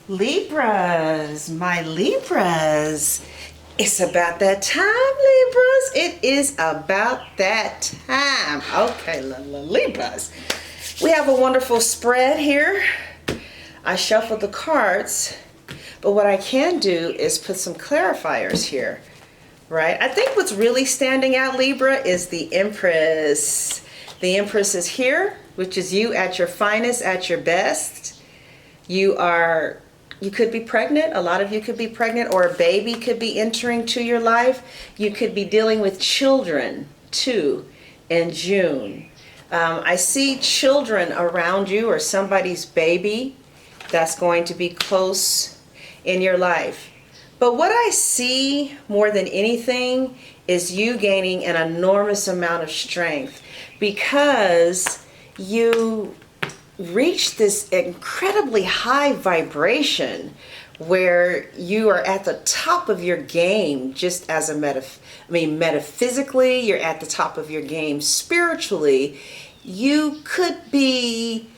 Libras, my Libras. It's about that time, Libras. It is about that time. Okay, Libras. We have a wonderful spread here. I shuffled the cards, but what I can do is put some clarifiers here, right? I think what's really standing out, Libra, is the Empress. The Empress is here, which is you at your finest, at your best. You could be pregnant. A lot of you could be pregnant, or a baby could be entering to your life. You could be dealing with children too in June. I see children around you, or somebody's baby that's going to be close in your life. But what I see more than anything is you gaining an enormous amount of strength, because you reach this incredibly high vibration where you are at the top of your game. Just as a metaphysically, you're at the top of your game. Spiritually, you could be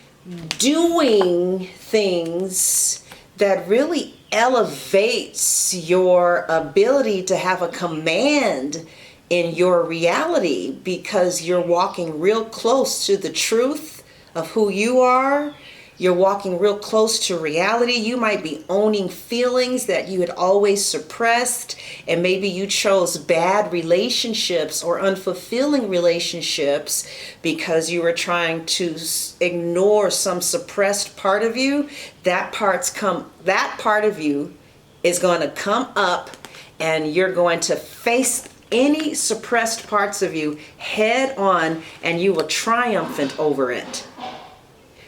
doing things that really elevates your ability to have a command in your reality, because you're walking real close to the truth of who you are. You're walking real close to reality. You might be owning feelings that you had always suppressed, and maybe you chose bad relationships or unfulfilling relationships because you were trying to ignore some suppressed part of you. That part of you is going to come up, and you're going to face any suppressed parts of you head on, and you will triumphant over it.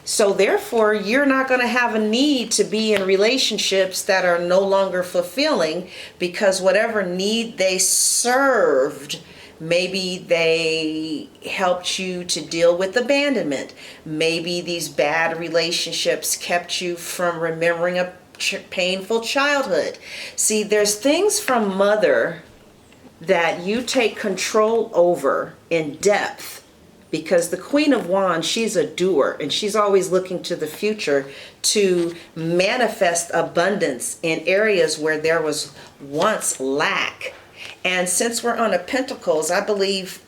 So therefore, you're not going to have a need to be in relationships that are no longer fulfilling, because whatever need they served, maybe they helped you to deal with abandonment. Maybe these bad relationships kept you from remembering a painful childhood. See, there's things from mother that you take control over in depth, because the Queen of Wands, she's a doer, and she's always looking to the future to manifest abundance in areas where there was once lack. And since we're on a Pentacles, I believe,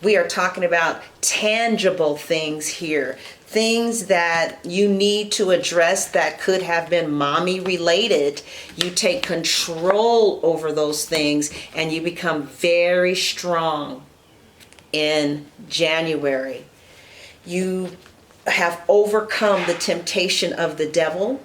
we are talking about tangible things here. Things that you need to address that could have been mommy related. You take control over those things, and you become very strong in January. You have overcome the temptation of the devil.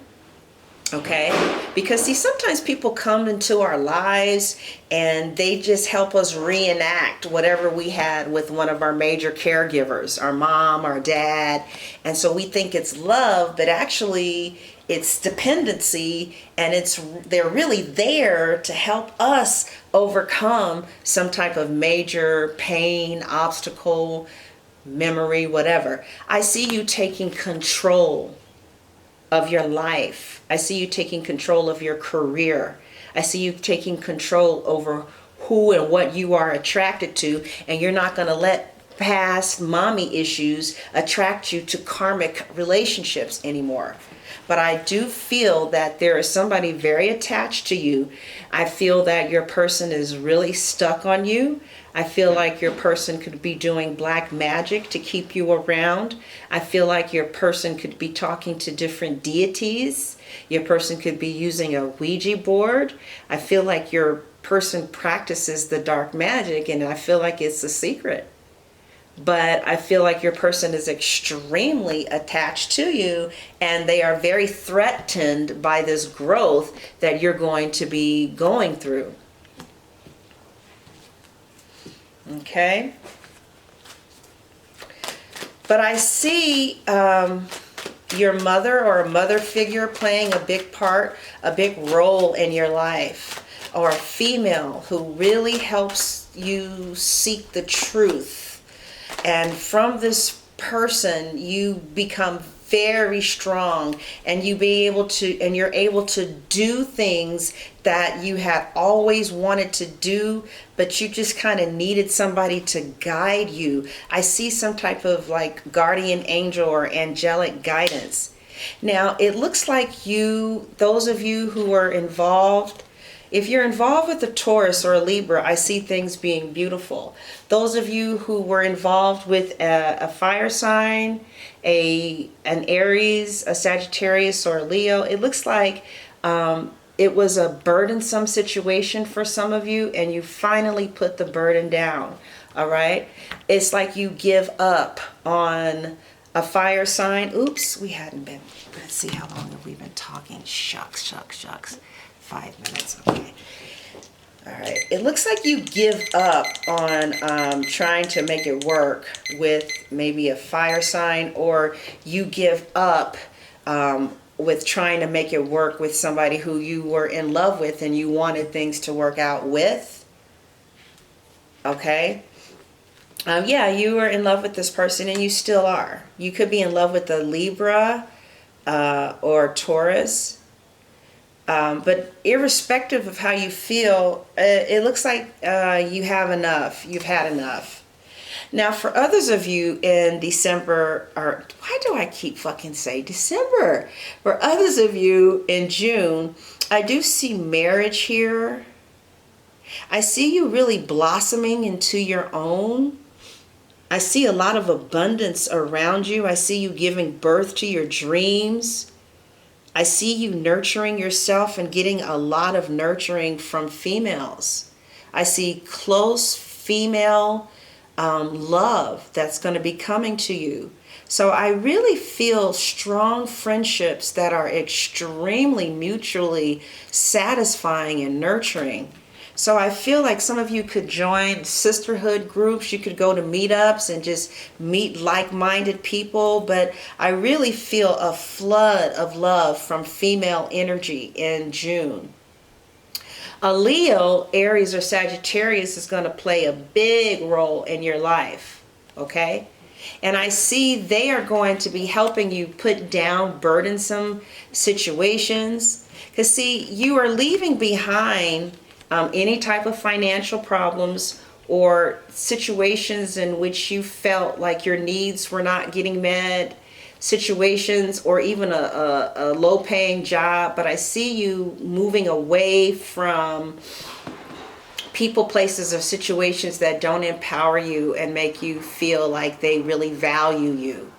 Okay? Because see, sometimes people come into our lives and they just help us reenact whatever we had with one of our major caregivers, our mom, our dad. And so we think it's love, but actually it's dependency, and they're really there to help us overcome some type of major pain, obstacle, memory, whatever. I see you taking control of your life. I see you taking control of your career. I see you taking control over who and what you are attracted to, and you're not going to let past mommy issues attract you to karmic relationships anymore. But I do feel that there is somebody very attached to you. I feel that your person is really stuck on you. I feel like your person could be doing black magic to keep you around. I feel like your person could be talking to different deities. Your person could be using a Ouija board. I feel like your person practices the dark magic, and I feel like it's a secret. But I feel like your person is extremely attached to you, and they are very threatened by this growth that you're going to be going through. Okay? But I see your mother or a mother figure playing a big part, a big role in your life, or a female who really helps you seek the truth. And from this person, you become very strong, and you're able to do things that you had always wanted to do, but you just kind of needed somebody to guide you. I see some type of like guardian angel or angelic guidance. Now, it looks like those of you who are involved, if you're involved with a Taurus or a Libra, I see things being beautiful. Those of you who were involved with a fire sign, an Aries, a Sagittarius, or a Leo, it looks like it was a burdensome situation for some of you, and you finally put the burden down. All right? It's like you give up on a fire sign. Oops, we hadn't been. Let's see, how long have we been talking? Shucks, shucks, shucks. 5 minutes. Okay. All right. It looks like you give up on trying to make it work with maybe a fire sign, or you give up with trying to make it work with somebody who you were in love with and you wanted things to work out with. Okay. Yeah, you were in love with this person and you still are. You could be in love with a Libra or Taurus. But irrespective of how you feel, it looks like you have enough. You've had enough. Now, for others of you in December, or why do I keep fucking say December? For others of you in June, I do see marriage here. I see you really blossoming into your own. I see a lot of abundance around you. I see you giving birth to your dreams. I see you nurturing yourself and getting a lot of nurturing from females. I see close female love that's going to be coming to you. So I really feel strong friendships that are extremely mutually satisfying and nurturing. So I feel like some of you could join sisterhood groups. You could go to meetups and just meet like-minded people. But I really feel a flood of love from female energy in June. A Leo, Aries, or Sagittarius is going to play a big role in your life. Okay? And I see they are going to be helping you put down burdensome situations. Because see, you are leaving behind any type of financial problems or situations in which you felt like your needs were not getting met, situations or even a low-paying job. But I see you moving away from people, places, or situations that don't empower you and make you feel like they really value you.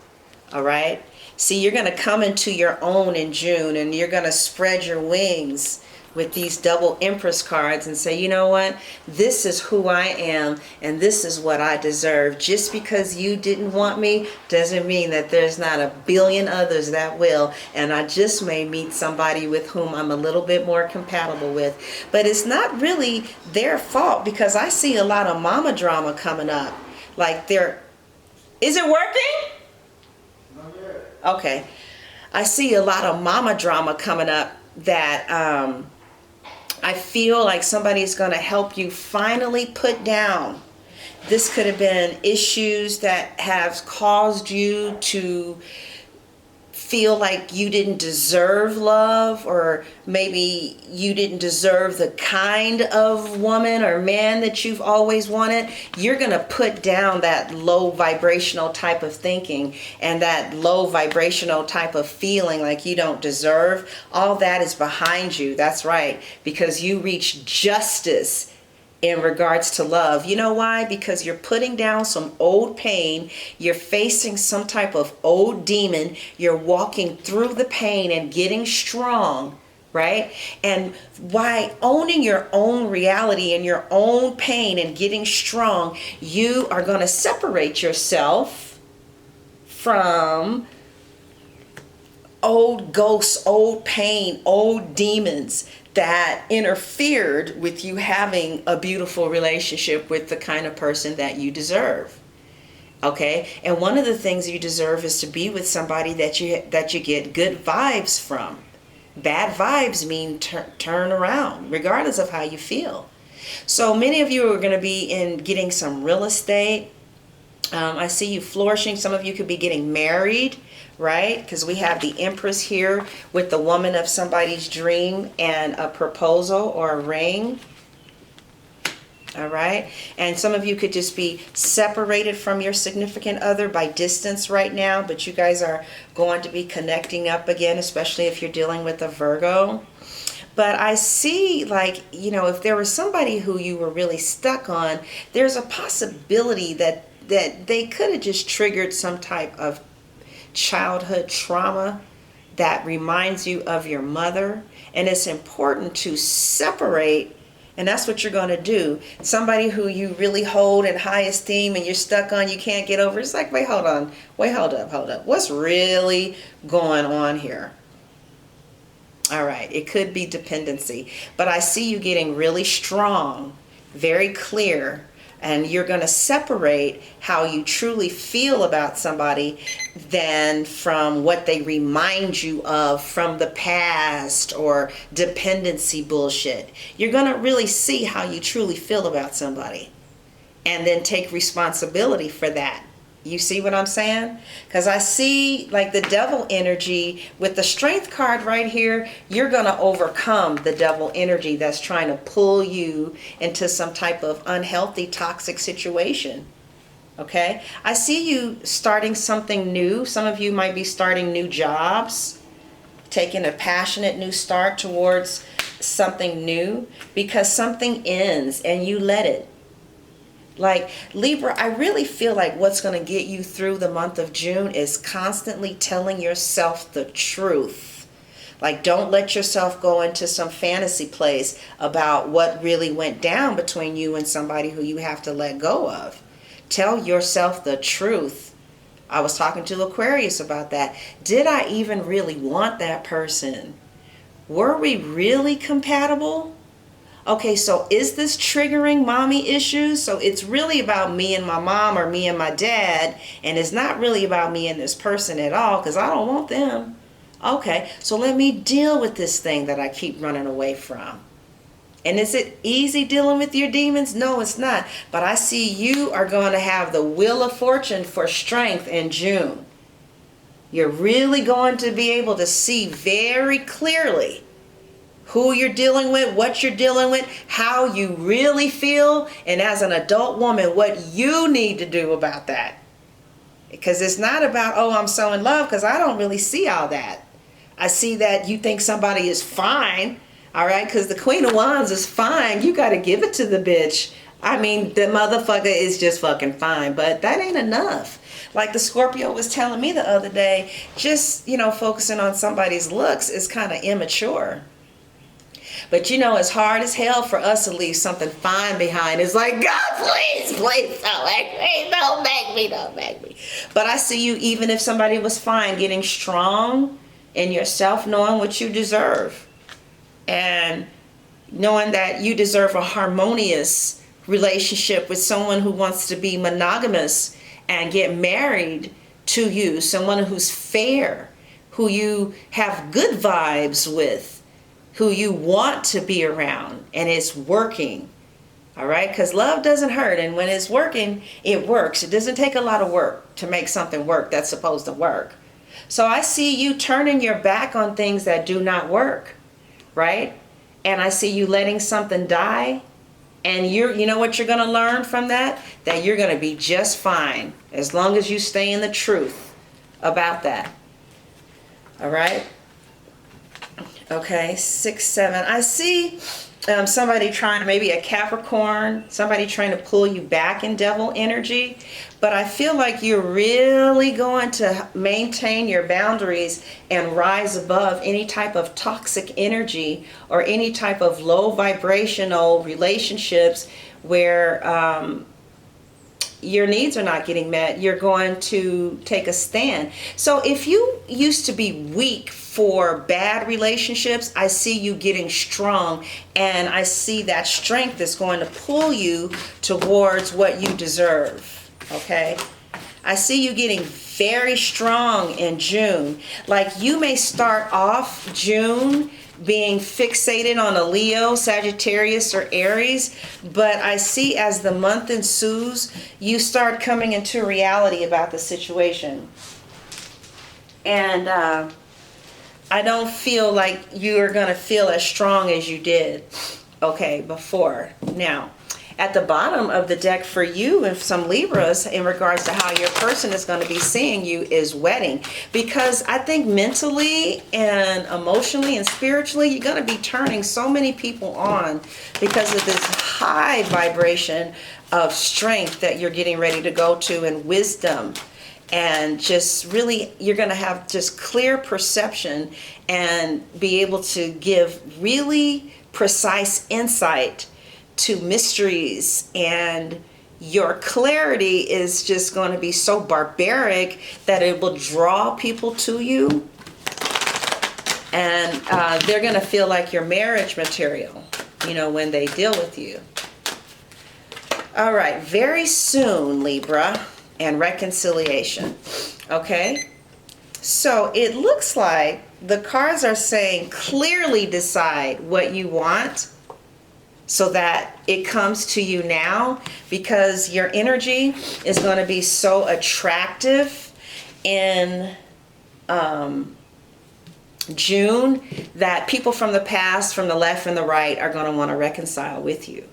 All right? See, you're going to come into your own in June, and you're going to spread your wings with these double Empress cards and say, you know what, this is who I am and this is what I deserve. Just because you didn't want me doesn't mean that there's not a billion others that will, and I just may meet somebody with whom I'm a little bit more compatible with. But it's not really their fault, because I see a lot of mama drama coming up. Like is it working? Not yet. Okay. I see a lot of mama drama coming up that I feel like somebody's going to help you finally put down. This could have been issues that have caused you to feel like you didn't deserve love, or maybe you didn't deserve the kind of woman or man that you've always wanted. You're going to put down that low vibrational type of thinking and that low vibrational type of feeling like you don't deserve. All that is behind you. That's right, because you reach justice in regards to love. You know why? Because you're putting down some old pain. You're facing some type of old demon. You're walking through the pain and getting strong, right? And by owning your own reality and your own pain and getting strong, you are going to separate yourself from old ghosts, old pain, old demons that interfered with you having a beautiful relationship with the kind of person that you deserve. Okay? And one of the things you deserve is to be with somebody that you get good vibes from. Bad vibes mean turn around, regardless of how you feel. So many of you are going to be in getting some real estate. I see you flourishing. Some of you could be getting married, right? Because we have the Empress here with the woman of somebody's dream and a proposal or a ring. All right. And some of you could just be separated from your significant other by distance right now, but you guys are going to be connecting up again, especially if you're dealing with a Virgo. But I see, like, if there was somebody who you were really stuck on, there's a possibility that they could have just triggered some type of childhood trauma that reminds you of your mother. And it's important to separate. And that's what you're going to do. Somebody who you really hold in high esteem and you're stuck on, you can't get over. It's like, wait, hold on. Wait, hold up. What's really going on here? All right. It could be dependency. But I see you getting really strong, very clear. And you're going to separate how you truly feel about somebody than from what they remind you of from the past or dependency bullshit. You're going to really see how you truly feel about somebody and then take responsibility for that. You see what I'm saying? Because I see like the devil energy with the strength card right here. You're going to overcome the devil energy that's trying to pull you into some type of unhealthy, toxic situation. Okay? I see you starting something new. Some of you might be starting new jobs, taking a passionate new start towards something new because something ends and you let it. Like Libra, I really feel like what's going to get you through the month of June is constantly telling yourself the truth. Like, don't let yourself go into some fantasy place about what really went down between you and somebody who you have to let go of. Tell yourself the truth. I was talking to Aquarius about that. Did I even really want that person? Were we really compatible? Okay, so is this triggering mommy issues? So it's really about me and my mom or me and my dad, and it's not really about me and this person at all because I don't want them. Okay, so let me deal with this thing that I keep running away from. And is it easy dealing with your demons? No, it's not. But I see you are going to have the wheel of fortune for strength in June. You're really going to be able to see very clearly who you're dealing with, what you're dealing with, how you really feel, and as an adult woman, what you need to do about that. Because it's not about, oh, I'm so in love, because I don't really see all that. I see that you think somebody is fine, all right, because the Queen of Wands is fine. You got to give it to the bitch. I mean, the motherfucker is just fucking fine, but that ain't enough. Like the Scorpio was telling me the other day, just, focusing on somebody's looks is kind of immature. But it's hard as hell for us to leave something fine behind. It's like, God, please, don't make me. But I see you, even if somebody was fine, getting strong in yourself, knowing what you deserve. And knowing that you deserve a harmonious relationship with someone who wants to be monogamous and get married to you. Someone who's fair, who you have good vibes with, who you want to be around, and it's working. All right? Because love doesn't hurt, and when it's working, it works. It doesn't take a lot of work to make something work that's supposed to work. So I see you turning your back on things that do not work, right? And I see you letting something die, and you know what you're going to learn from that? That you're going to be just fine as long as you stay in the truth about that. All right? Okay, 6, 7. I see somebody trying, maybe a Capricorn, somebody trying to pull you back in devil energy. But I feel like you're really going to maintain your boundaries and rise above any type of toxic energy or any type of low vibrational relationships where your needs are not getting met. You're going to take a stand. So if you used to be weak for bad relationships, I see you getting strong, and I see that strength is going to pull you towards what you deserve. Okay? I see you getting very strong in June. Like you may start off June being fixated on a Leo, Sagittarius, or Aries, but I see as the month ensues, you start coming into reality about the situation. And I don't feel like you're going to feel as strong as you did, okay, before. Now, at the bottom of the deck for you and some Libras in regards to how your person is going to be seeing you is wedding. Because I think mentally and emotionally and spiritually, you're going to be turning so many people on because of this high vibration of strength that you're getting ready to go to, and wisdom. And just really, you're going to have just clear perception and be able to give really precise insight to mysteries. And your clarity is just going to be so barbaric that it will draw people to you. And they're going to feel like your marriage material, you know, when they deal with you. All right, very soon, Libra, and reconciliation. Okay, so it looks like the cards are saying clearly decide what you want so that it comes to you now, because your energy is going to be so attractive in June that people from the past, from the left and the right, are going to want to reconcile with you.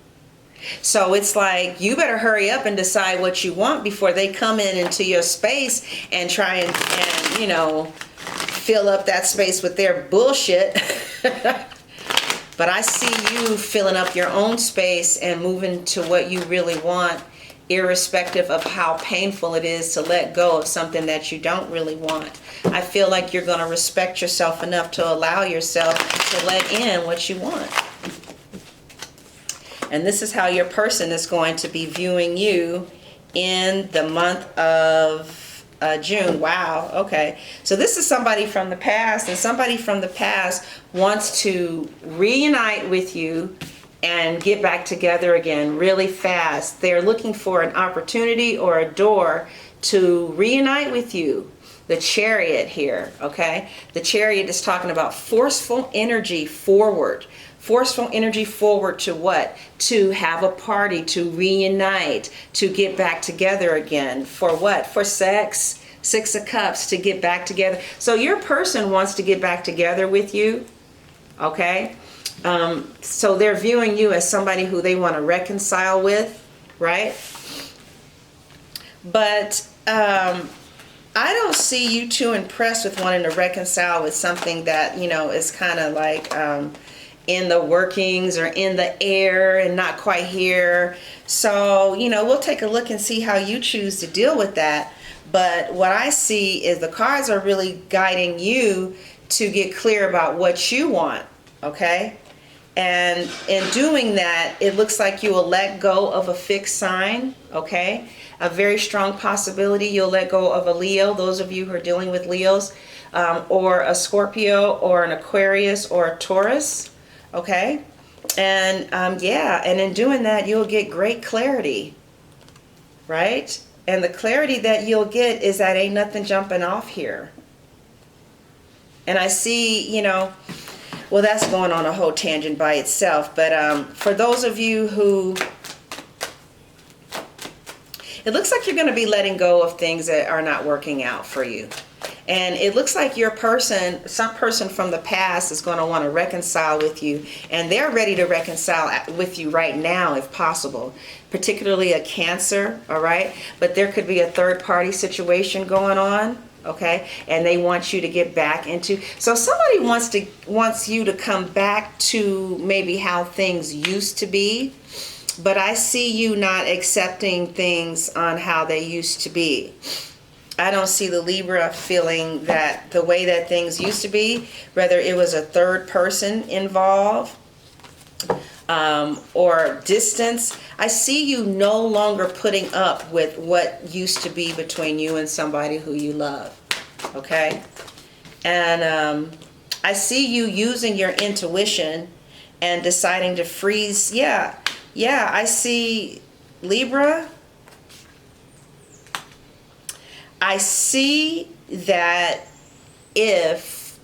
So it's like, you better hurry up and decide what you want before they come into your space and try and you know, fill up that space with their bullshit. But I see you filling up your own space and moving to what you really want, irrespective of how painful it is to let go of something that you don't really want. I feel like you're going to respect yourself enough to allow yourself to let in what you want. And this is how your person is going to be viewing you in the month of June. Wow, okay. So this is somebody from the past, and somebody from the past wants to reunite with you and get back together again really fast. They're looking for an opportunity or a door to reunite with you. The Chariot here, okay? The Chariot is talking about forceful energy forward. Forceful energy forward to what? To have a party, to reunite, to get back together again. For what? For sex. Six of Cups, to get back together. So your person wants to get back together with you, okay? So they're viewing you as somebody who they want to reconcile with, right? But I don't see you too impressed with wanting to reconcile with something that, you know, is kind of like in the workings or in the air and not quite here. So, you know, we'll take a look and see how you choose to deal with that. But what I see is the cards are really guiding you to get clear about what you want, okay? And in doing that, it looks like you will let go of a fixed sign, okay? A very strong possibility you'll let go of a Leo, those of you who are dealing with Leos, or a Scorpio, or an Aquarius, or a Taurus, okay? And yeah, and in doing that, you'll get great clarity, right? And the clarity that you'll get is that ain't nothing jumping off here. And I see, you know, well, that's going on a whole tangent by itself. But for those of you who, it looks like you're going to be letting go of things that are not working out for you. And it looks like your person, some person from the past, is going to want to reconcile with you. And they're ready to reconcile with you right now, if possible. Particularly a Cancer, all right? But there could be a third-party situation going on, okay? And they want you to get back into... So somebody wants you to come back to maybe how things used to be. But I see you not accepting things on how they used to be. I don't see the Libra feeling that the way that things used to be, whether it was a third person involved or distance. I see you no longer putting up with what used to be between you and somebody who you love, okay? And I see you using your intuition and deciding to freeze. Yeah, I see Libra. I see that if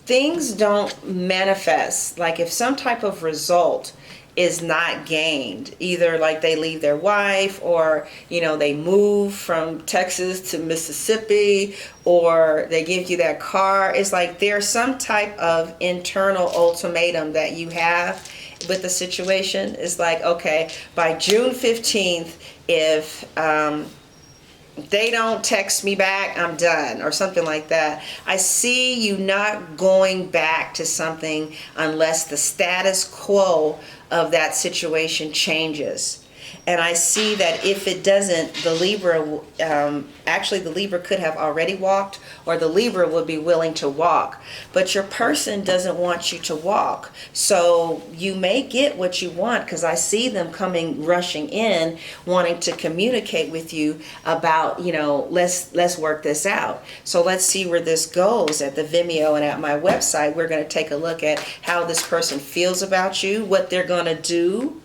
things don't manifest, like if some type of result is not gained. Either like they leave their wife, or they move from Texas to Mississippi, or they give you that car. It's like there's some type of internal ultimatum that you have with the situation. It's like, okay, by June 15th, if they don't text me back, I'm done, or something like that. I see you not going back to something unless the status quo of that situation changes. And I see that if it doesn't, the Libra, actually the Libra could have already walked, or the Libra would be willing to walk. But your person doesn't want you to walk. So you may get what you want, because I see them coming, rushing in, wanting to communicate with you about, let's work this out. So let's see where this goes. At the Vimeo and at my website, we're going to take a look at how this person feels about you, what they're going to do,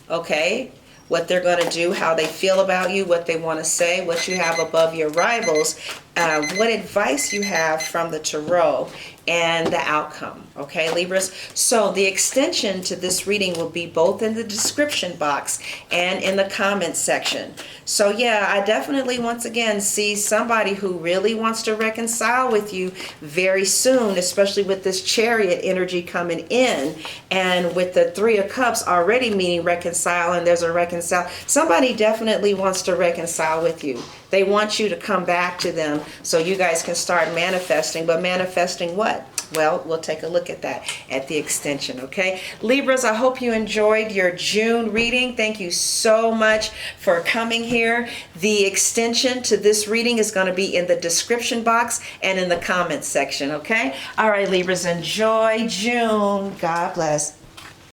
okay? What they're going to do, how they feel about you, what they want to say, what you have above your rivals, what advice you have from the tarot, and the outcome. Okay, Libras? So the extension to this reading will be both in the description box and in the comments section. So yeah, I definitely once again see somebody who really wants to reconcile with you very soon, especially with this Chariot energy coming in, and with the Three of Cups already meaning reconcile, and there's a reconcile. Somebody definitely wants to reconcile with you. They want you to come back to them so you guys can start manifesting. But manifesting what? Well, we'll take a look at that at the extension, okay? Libras, I hope you enjoyed your June reading. Thank you so much for coming here. The extension to this reading is going to be in the description box and in the comments section, okay? All right, Libras, enjoy June. God bless.